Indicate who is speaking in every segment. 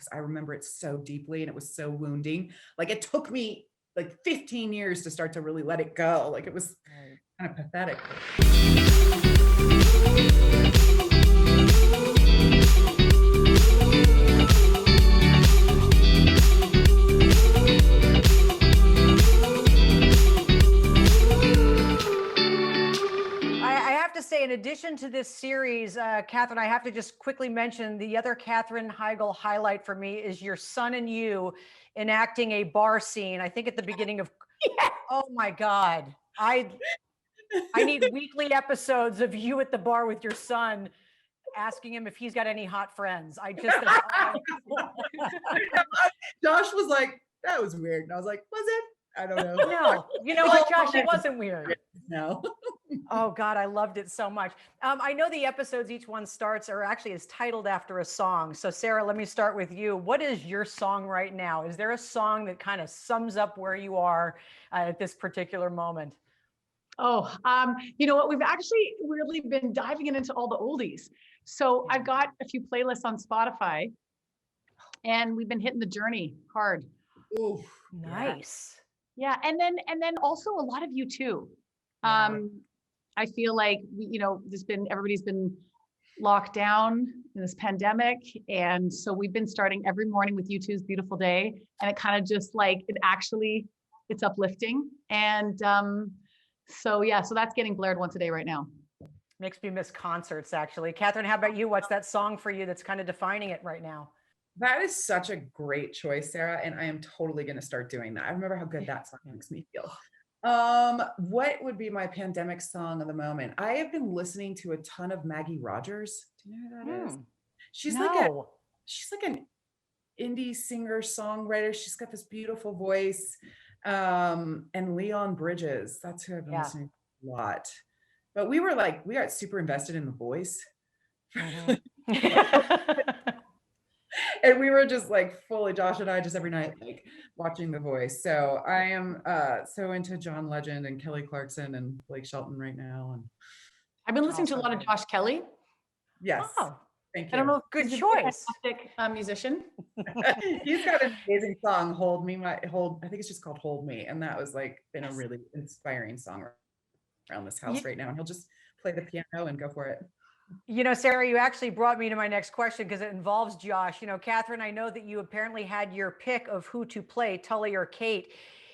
Speaker 1: because I remember it so deeply and it was so wounding. Like it took me like 15 years to start to really let it go. Like it was kind of pathetic.
Speaker 2: In addition to this series, Katherine, I have to just quickly mention the other Katherine Heigl highlight for me is your son and you enacting a bar scene. I think at the beginning of, oh my God, I need weekly episodes of you at the bar with your son, asking him if he's got any hot friends.
Speaker 1: Josh was like, that was weird. And I was like, was it? I don't know.
Speaker 2: No, you know what, Josh, it wasn't weird.
Speaker 1: No.
Speaker 2: Oh God, I loved it so much. I know the episodes, each one starts or actually is titled after a song. So Sarah, let me start with you. What is your song right now? Is there a song that kind of sums up where you are at this particular moment?
Speaker 3: Oh, you know what? We've actually really been diving into all the oldies. So I've got a few playlists on Spotify and we've been hitting the Journey hard.
Speaker 2: Ooh, nice.
Speaker 3: Yeah. And then also a lot of U2. I feel like everybody's been locked down in this pandemic. And so we've been starting every morning with U2's Beautiful Day. And it kind of just like, it's uplifting. And so that's getting blared once a day right now.
Speaker 2: Makes me miss concerts, actually. Katherine, how about you? What's that song for you that's kind of defining it right now?
Speaker 1: That is such a great choice, Sarah. And I am totally going to start doing that. I remember how good that song makes me feel. What would be my pandemic song of the moment? I have been listening to a ton of Maggie Rogers. Do you know who that is? She's like an indie singer songwriter. She's got this beautiful voice. And Leon Bridges. That's who I've been listening to a lot. But we got super invested in The Voice. And we were just like fully, Josh and I, just every night, like watching The Voice. So I am so into John Legend and Kelly Clarkson and Blake Shelton right now. And
Speaker 3: I've been listening to a lot of Josh Kelley.
Speaker 1: Yes. Oh, thank you.
Speaker 3: I don't know.
Speaker 2: Good choice.
Speaker 3: Fantastic musician.
Speaker 1: He's got an amazing song, I think it's just called Hold Me. And that was like been a really inspiring song around this house right now. And he'll just play the piano and go for it.
Speaker 2: You know, Sarah, you actually brought me to my next question because it involves Josh. You know, Katherine, I know that you apparently had your pick of who to play, Tully or Kate.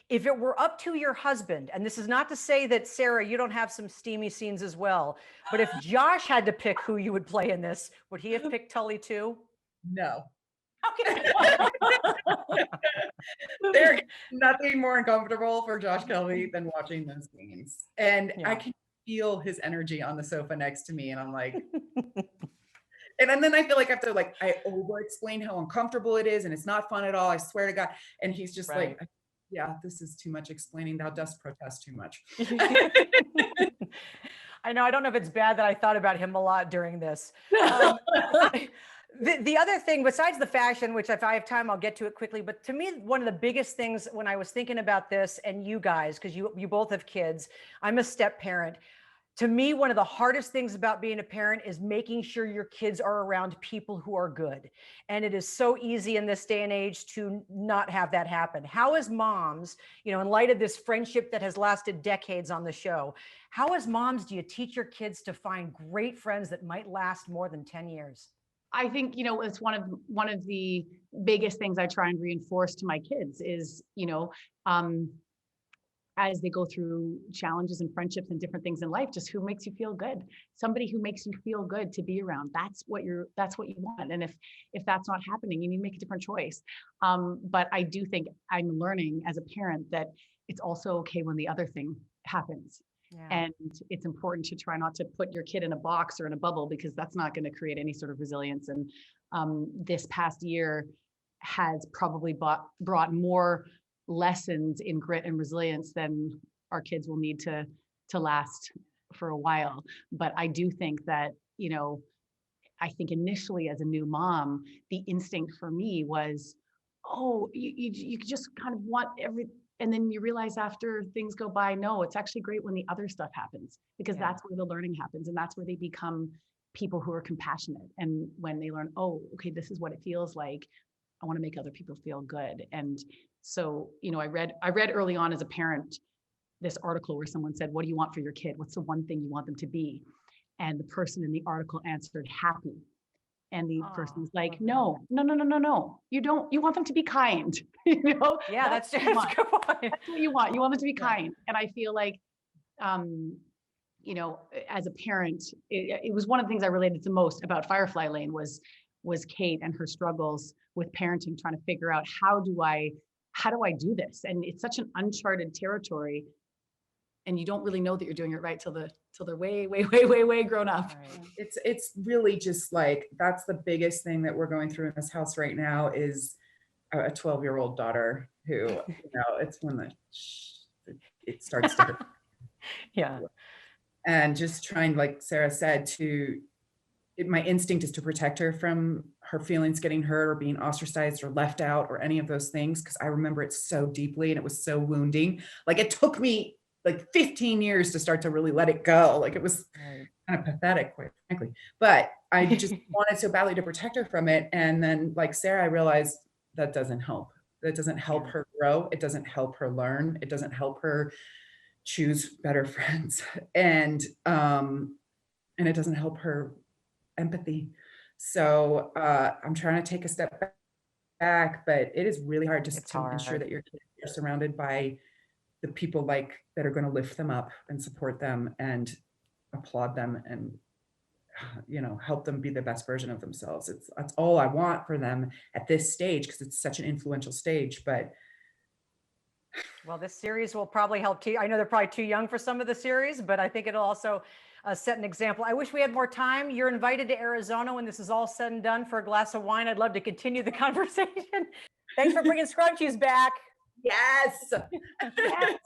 Speaker 2: If it were up to your husband, and this is not to say that, Sarah, you don't have some steamy scenes as well, but if Josh had to pick who you would play in this, would he have picked Tully too?
Speaker 1: No.
Speaker 2: Okay.
Speaker 1: There's nothing more uncomfortable for Josh Kelley than watching those scenes. And I can feel his energy on the sofa next to me. And I'm like, and then I feel like I have to I over explain how uncomfortable it is. And it's not fun at all. I swear to God. And he's just like, yeah, this is too much explaining. Thou dost protest too much.
Speaker 2: I know. I don't know if it's bad that I thought about him a lot during this. The other thing, besides the fashion, which if I have time, I'll get to it quickly. But to me, one of the biggest things when I was thinking about this, and you guys, because you both have kids, I'm a step parent. To me, one of the hardest things about being a parent is making sure your kids are around people who are good. And it is so easy in this day and age to not have that happen. How as moms, you know, in light of this friendship that has lasted decades on the show, how as moms do you teach your kids to find great friends that might last more than 10 years?
Speaker 3: I think, you know, it's one of the biggest things I try and reinforce to my kids is, you know, as they go through challenges and friendships and different things in life, just who makes you feel good, somebody who makes you feel good to be around. That's what you want. And if that's not happening, you need to make a different choice. But I do think I'm learning as a parent that it's also okay when the other thing happens. Yeah. And it's important to try not to put your kid in a box or in a bubble, because that's not going to create any sort of resilience. And this past year has probably brought more lessons in grit and resilience than our kids will need to last for a while. But I do think that, you know, I think initially as a new mom, the instinct for me was, oh, you just kind of want and then you realize after things go by, no, it's actually great when the other stuff happens, because that's where the learning happens. And that's where they become people who are compassionate. And when they learn, oh, okay, this is what it feels like I want to make other people feel good. And so, I read early on as a parent, this article where someone said, what do you want for your kid? What's the one thing you want them to be? And the person in the article answered happy. And the person was like, no. You don't, you want them to be kind.
Speaker 2: Yeah, that's a good point.
Speaker 3: That's what you want. You want them to be kind. And I feel like, as a parent, it was one of the things I related to most about Firefly Lane was Kate and her struggles with parenting, trying to figure out how do I do this? And it's such an uncharted territory. And you don't really know that you're doing it right till they're way, way, way, way, way grown up.
Speaker 1: Right. It's really just like, that's the biggest thing that we're going through in this house right now is a 12-year-old daughter who, it's when it starts to hurt.
Speaker 2: Yeah.
Speaker 1: And just trying, like Sarah said, my instinct is to protect her from her feelings getting hurt or being ostracized or left out or any of those things. Cause I remember it so deeply and it was so wounding. Like it took me like 15 years to start to really let it go. Like it was kind of pathetic, quite frankly, but I just wanted so badly to protect her from it. And then like Sarah, I realized that doesn't help. That doesn't help her grow. It doesn't help her learn. It doesn't help her choose better friends. And it doesn't help her empathy. So I'm trying to take a step back, but it is really hard just to ensure that your kids are surrounded by the people that are going to lift them up and support them and applaud them and help them be the best version of themselves. That's all I want for them at this stage because it's such an influential stage. But
Speaker 2: well, this series will probably help too. I know they're probably too young for some of the series, but I think it'll also set an example. I wish we had more time. You're invited to Arizona when this is all said and done for a glass of wine. I'd love to continue the conversation. Thanks for bringing Scrunchies back.
Speaker 1: Yes.
Speaker 3: Yes.